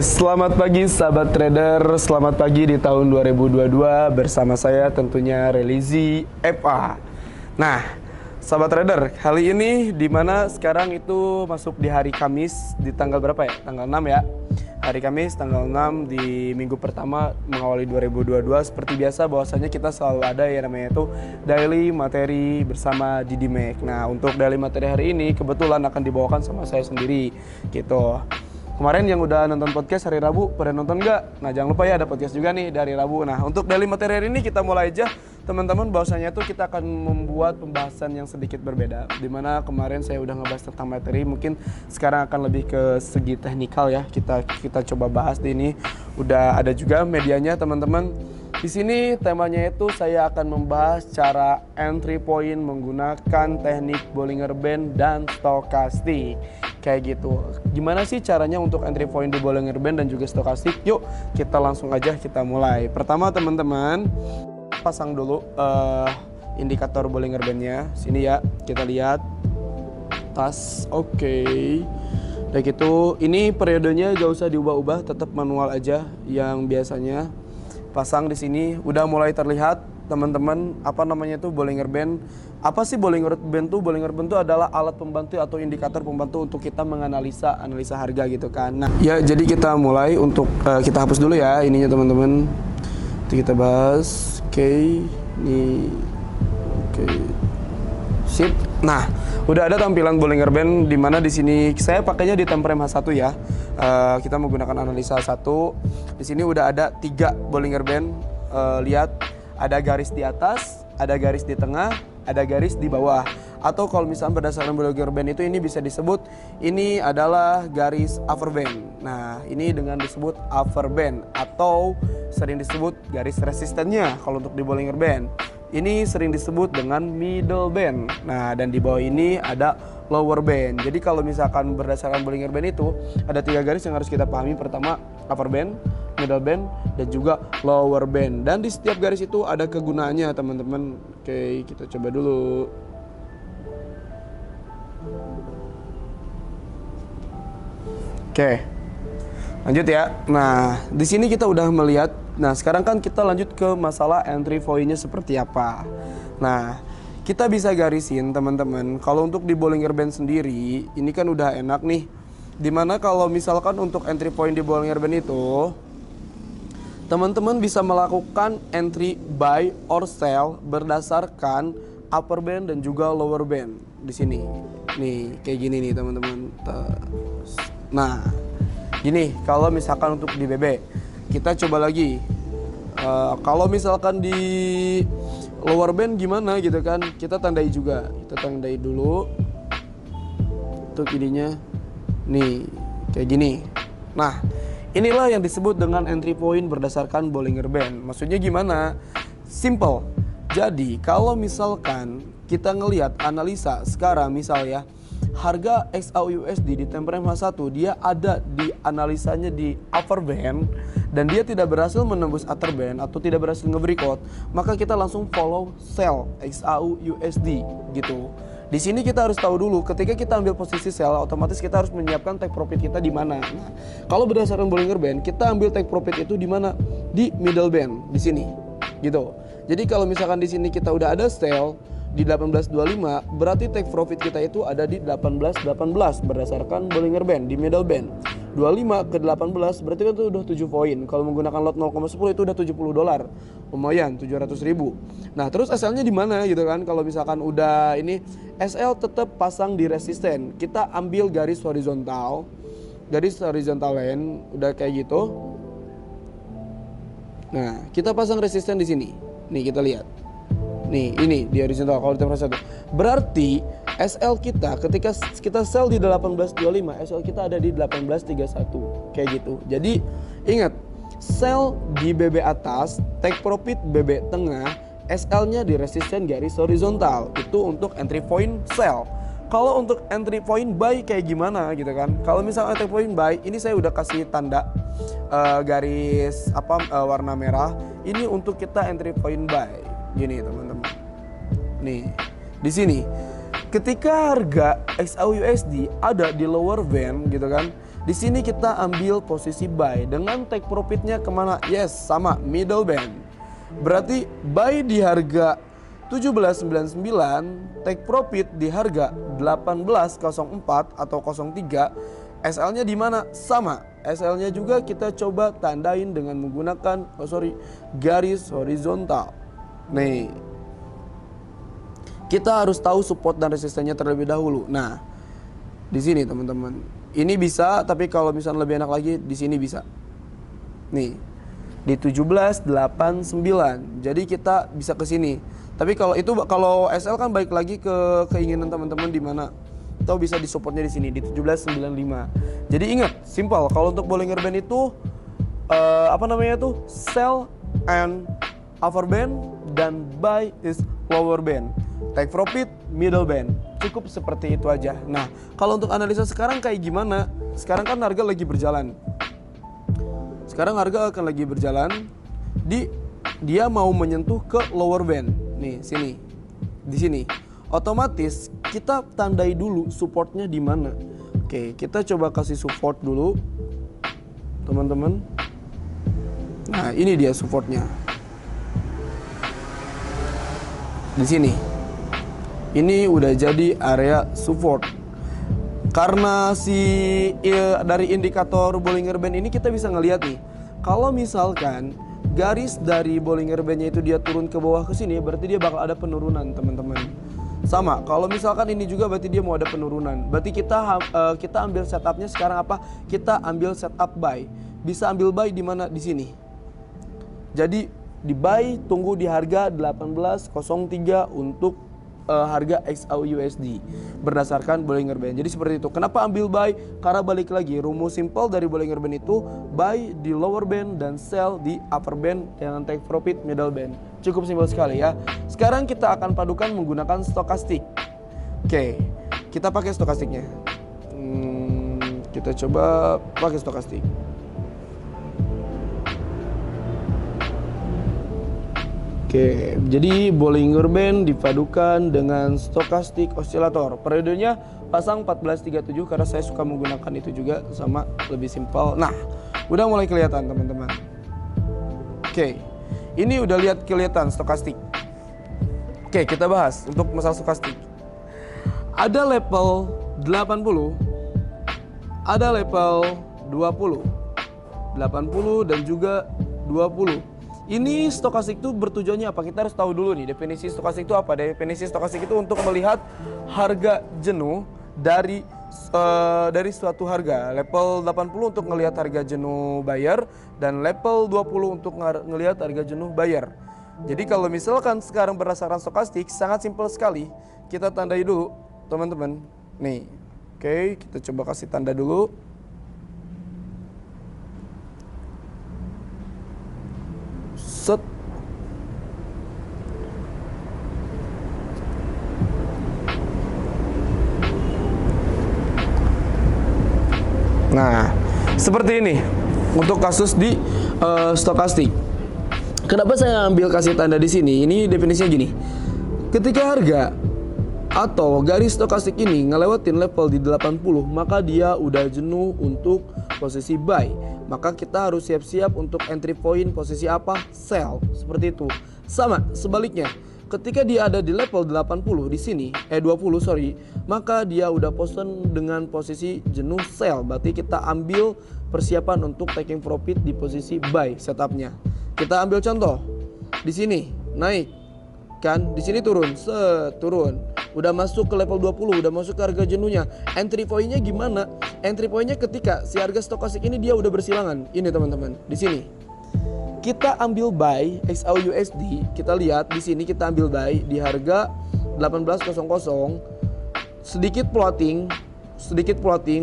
Selamat pagi sahabat trader, selamat pagi di tahun 2022 bersama saya tentunya Relizi FA. Nah, sahabat trader, kali ini dimana sekarang itu masuk di hari Kamis di tanggal berapa ya? Tanggal 6 ya. Hari Kamis tanggal 6 di minggu pertama mengawali 2022. Seperti biasa bahwasanya kita selalu ada yang namanya itu daily materi bersama Didi Mac. Nah, untuk daily materi hari ini kebetulan akan dibawakan sama saya sendiri gitu. Kemarin yang udah nonton podcast hari Rabu, pada nonton nggak? Nah jangan lupa ya ada podcast juga nih dari Rabu. Nah untuk daily materi hari ini kita mulai aja teman-teman, bahwasanya itu kita akan membuat pembahasan yang sedikit berbeda. Dimana kemarin saya udah ngebahas tentang materi, mungkin sekarang akan lebih ke segi teknikal ya. Kita coba bahas di ini. Udah ada juga medianya teman-teman. Di sini temanya itu saya akan membahas cara entry point menggunakan teknik Bollinger Band dan stokastik. Kayak gitu. Gimana sih caranya untuk entry point di Bollinger Band dan juga stokastik? Yuk, kita langsung aja kita mulai. Pertama teman-teman, pasang dulu indikator Bollinger Band-nya. Sini ya, kita lihat. Tas, oke. Udah gitu, ini periodenya gak usah diubah-ubah, tetap manual aja yang biasanya. Pasang di sini, udah mulai terlihat teman-teman apa namanya itu Bollinger Band. Apa sih Bollinger Band tuh? Bollinger Band itu adalah alat pembantu atau indikator pembantu untuk kita menganalisa harga gitu kan. Nah, ya jadi kita mulai untuk kita hapus dulu ya ininya teman-teman. Nanti kita bahas. Oke, ini oke. Sip. Nah, udah ada tampilan Bollinger Band di mana di sini saya pakainya di time frame H1 ya. Kita menggunakan analisa 1. Di sini udah ada 3 Bollinger Band. Lihat ada garis di atas, ada garis di tengah, ada garis di bawah. Atau kalau misalnya berdasarkan Bollinger Band itu ini bisa disebut ini adalah garis upper band. Nah, ini dengan disebut upper band atau sering disebut garis resistennya kalau untuk di Bollinger Band. Ini sering disebut dengan middle band. Nah, dan di bawah ini ada lower band. Jadi kalau misalkan berdasarkan Bollinger Band itu ada 3 garis yang harus kita pahami. Pertama, upper band, middle band, dan juga lower band. Dan di setiap garis itu ada kegunaannya teman-teman. Oke, kita coba dulu. Oke, lanjut ya. Nah, di sini kita udah melihat. Nah, sekarang kan kita lanjut ke masalah entry point-nya seperti apa. Nah, kita bisa garisin teman-teman. Kalau untuk di Bollinger Band sendiri, ini kan udah enak nih. Dimana kalau misalkan untuk entry point di Bollinger Band itu, teman-teman bisa melakukan entry buy or sell berdasarkan upper band dan juga lower band di sini. Nih, kayak gini nih teman-teman. Nah, gini kalau misalkan untuk di BB, kita coba lagi. Kalau misalkan di lower band gimana gitu kan? Kita tandai juga. Kita tandai dulu. Untuk ininya. Nih, kayak gini. Nah, inilah yang disebut dengan entry point berdasarkan Bollinger Band. Maksudnya gimana? Simple. Jadi, kalau misalkan kita ngelihat analisa sekarang misal ya, harga XAUUSD di time frame H1 dia ada di analisanya di upper band dan dia tidak berhasil menembus upper band atau tidak berhasil nge-breakout, maka kita langsung follow sell XAUUSD gitu. Di sini kita harus tahu dulu ketika kita ambil posisi sell, otomatis kita harus menyiapkan take profit kita di mana. Nah, kalau berdasarkan Bollinger Band, kita ambil take profit itu di mana? Di middle band di sini. Gitu. Jadi kalau misalkan di sini kita udah ada sell di 1825, berarti take profit kita itu ada di 1818 berdasarkan Bollinger Band di middle band. 25 ke 18 berarti kan itu udah 7 poin. Kalau menggunakan lot 0,10 itu udah $70. Lumayan 700.000. Nah, terus SL-nya di mana gitu kan? Kalau misalkan udah ini SL tetap pasang di resisten. Kita ambil garis horizontal. Garis horizontal line udah kayak gitu. Nah, kita pasang resisten di sini. Nih, kita lihat. Nih, ini di horizontal kalau kita satu. Berarti SL kita ketika kita sell di 1825, SL kita ada di 1831 kayak gitu. Jadi ingat, sell di BB atas, take profit BB tengah, SL-nya di resisten garis horizontal. Itu untuk entry point sell. Kalau untuk entry point buy kayak gimana gitu kan? Kalau misalnya entry point buy, ini saya udah kasih tanda garis warna merah. Ini untuk kita entry point buy. Gini teman-teman. Nih, di sini ketika harga XAUUSD ada di lower band gitu kan, Di sini kita ambil posisi buy dengan take profitnya kemana? Yes, sama middle band. Berarti buy di harga 17.99, take profit di harga 18.04 atau 03. SL-nya di mana? Sama. SL-nya juga kita coba tandain dengan menggunakan garis horizontal. Nih. Kita harus tahu support dan resistennya terlebih dahulu. Nah, di sini teman-teman. Ini bisa, tapi kalau misalnya lebih enak lagi di sini bisa. Nih. Di 17.89. Jadi kita bisa ke sini. Tapi kalau SL kan balik lagi ke keinginan teman-teman di mana atau bisa disupportnya di sini di 17.95. Jadi ingat, simple. Kalau untuk Bollinger Band itu sell and upper band dan buy is lower band. Take profit middle band. Cukup seperti itu aja. Nah, kalau untuk analisa sekarang kayak gimana? Sekarang kan harga lagi berjalan. Sekarang harga akan lagi berjalan dia mau menyentuh ke lower band. Nih, sini. Di sini. Otomatis kita tandai dulu supportnya di mana. Oke, kita coba kasih support dulu, teman-teman. Nah, ini dia supportnya. Di sini. Ini udah jadi area support. Karena dari indikator Bollinger Band ini kita bisa ngelihat nih. Kalau misalkan garis dari Bollinger Band-nya itu dia turun ke bawah ke sini, berarti dia bakal ada penurunan, teman-teman. Sama, kalau misalkan ini juga berarti dia mau ada penurunan. Berarti kita ambil setupnya sekarang apa? Kita ambil setup buy. Bisa ambil buy di mana? Di sini. Jadi di buy tunggu di harga 18.03 untuk harga XAUUSD berdasarkan Bollinger Band. Jadi seperti itu. Kenapa ambil buy? Karena balik lagi rumus simple dari Bollinger Band itu buy di lower band dan sell di upper band dengan take profit middle band. Cukup simpel sekali ya. Sekarang kita akan padukan menggunakan stokastik. Oke, kita pakai stokastiknya. Kita coba pakai stokastik. Oke, jadi Bollinger Band dipadukan dengan stokastik osilator. Periodenya pasang 1437 karena saya suka menggunakan itu juga, sama lebih simpel. Nah, udah mulai kelihatan teman-teman. Oke, ini udah kelihatan stokastik. Oke, kita bahas untuk masalah stokastik. Ada level 80, ada level 20, 80 dan juga 20. Ini stokastik itu bertujuannya apa? Kita harus tahu dulu nih definisi stokastik itu apa. Definisi stokastik itu untuk melihat harga jenuh dari suatu harga. Level 80 untuk melihat harga jenuh buyer dan level 20 untuk melihat harga jenuh buyer. Jadi kalau misalkan sekarang berdasarkan stokastik sangat simpel sekali. Kita tandai dulu, teman-teman. Nih. Oke, kita coba kasih tanda dulu. Set. Nah, seperti ini untuk kasus di stokastik. Kenapa saya ambil kasih tanda di sini? Ini definisinya gini. Ketika harga atau garis stokastik ini ngelewatin level di 80, maka dia udah jenuh untuk posisi buy. Maka kita harus siap-siap untuk entry point posisi apa? Sell. Seperti itu. Sama sebaliknya. Ketika dia ada di level 80 di sini, 20 maka dia udah posen dengan posisi jenuh sell. Berarti kita ambil persiapan untuk taking profit di posisi buy setupnya. Kita ambil contoh. Di sini naik kan, di sini turun, turun. Udah masuk ke level 20, udah masuk ke harga jenuhnya. Entry point-nya gimana? Entry point-nya ketika si harga stokastik ini dia udah bersilangan. Ini teman-teman, di sini. Kita ambil buy XAUUSD, kita lihat di sini kita ambil buy di harga 18.00. Sedikit plotting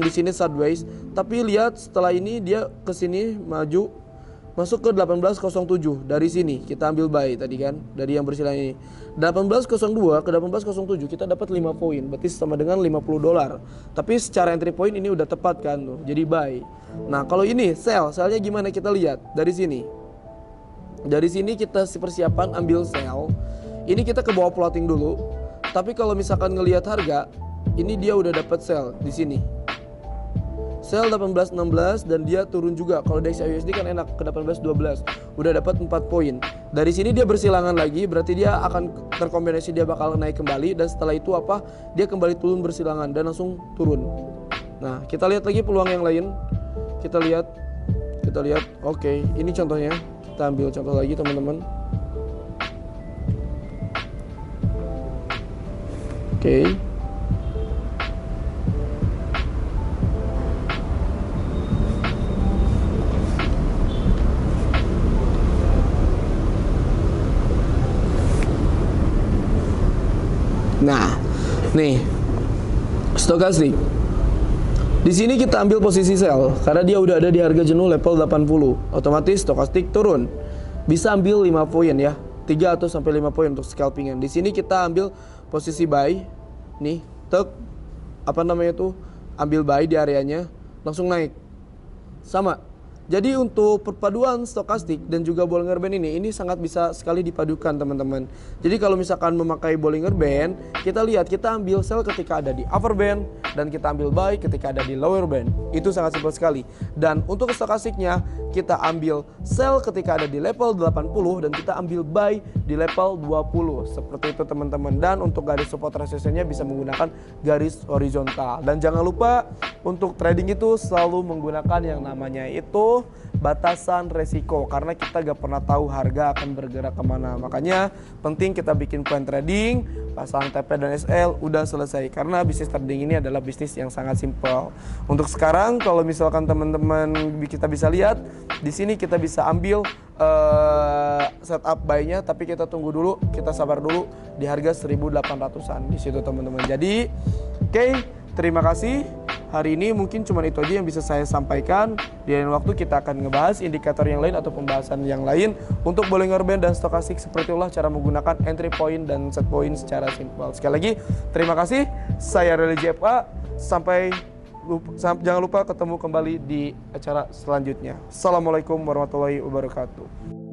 di sini sideways, tapi lihat setelah ini dia ke sini maju masuk ke 18.07. Dari sini kita ambil buy tadi kan, dari yang bersilang ini. 18.02 ke 18.07 kita dapat 5 poin, berarti sama dengan $50. Tapi secara entry point ini udah tepat kan tuh, jadi buy. Nah, kalau ini sellnya gimana kita lihat dari sini. Dari sini kita persiapan ambil sell. Ini kita ke bawah plotting dulu. Tapi kalau misalkan ngelihat harga, ini dia udah dapat sell di sini. sell 18.16 dan dia turun juga. Kalau DXY USD kan enak ke 18.12. Udah dapat 4 poin. Dari sini dia bersilangan lagi, berarti dia akan terkombinasi, dia bakal naik kembali dan setelah itu apa? Dia kembali turun bersilangan dan langsung turun. Nah, kita lihat lagi peluang yang lain. Kita lihat. Oke, ini contohnya. Kita ambil contoh lagi, teman-teman. Oke. Nah, nih stokastik. Di sini kita ambil posisi sell karena dia udah ada di harga jenuh level 80. Otomatis stokastik turun. Bisa ambil 5 poin ya. 3 atau sampai 5 poin untuk scalpingan. Di sini kita ambil posisi buy. Nih, ambil buy di areanya, langsung naik. Sama. Jadi untuk perpaduan stokastik dan juga Bollinger Band ini sangat bisa sekali dipadukan, teman-teman. Jadi kalau misalkan memakai Bollinger Band, kita lihat, kita ambil sell ketika ada di upper band dan kita ambil buy ketika ada di lower band. Itu sangat simpel sekali. Dan untuk stokastiknya, kita ambil sell ketika ada di level 80 dan kita ambil buy di level 20. Seperti itu, teman-teman. Dan untuk garis support resistance-nya bisa menggunakan garis horizontal. Dan jangan lupa untuk trading itu selalu menggunakan yang namanya itu batasan resiko, karena kita gak pernah tahu harga akan bergerak kemana. Makanya penting kita bikin plan trading, pasang TP dan SL, udah selesai. Karena bisnis trading ini adalah bisnis yang sangat simpel. Untuk sekarang kalau misalkan teman-teman kita bisa lihat di sini, kita bisa ambil setup buy-nya, tapi kita tunggu dulu, kita sabar dulu di harga 1800-an di situ, teman-teman. Jadi oke, terima kasih. Hari ini mungkin cuma itu aja yang bisa saya sampaikan. Di lain waktu kita akan ngebahas indikator yang lain atau pembahasan yang lain untuk Bollinger Band dan stokastik. Seperti itulah cara menggunakan entry point dan set point secara simpel. Sekali lagi, terima kasih. Saya Relly JFA. Jangan lupa ketemu kembali di acara selanjutnya. Assalamualaikum warahmatullahi wabarakatuh.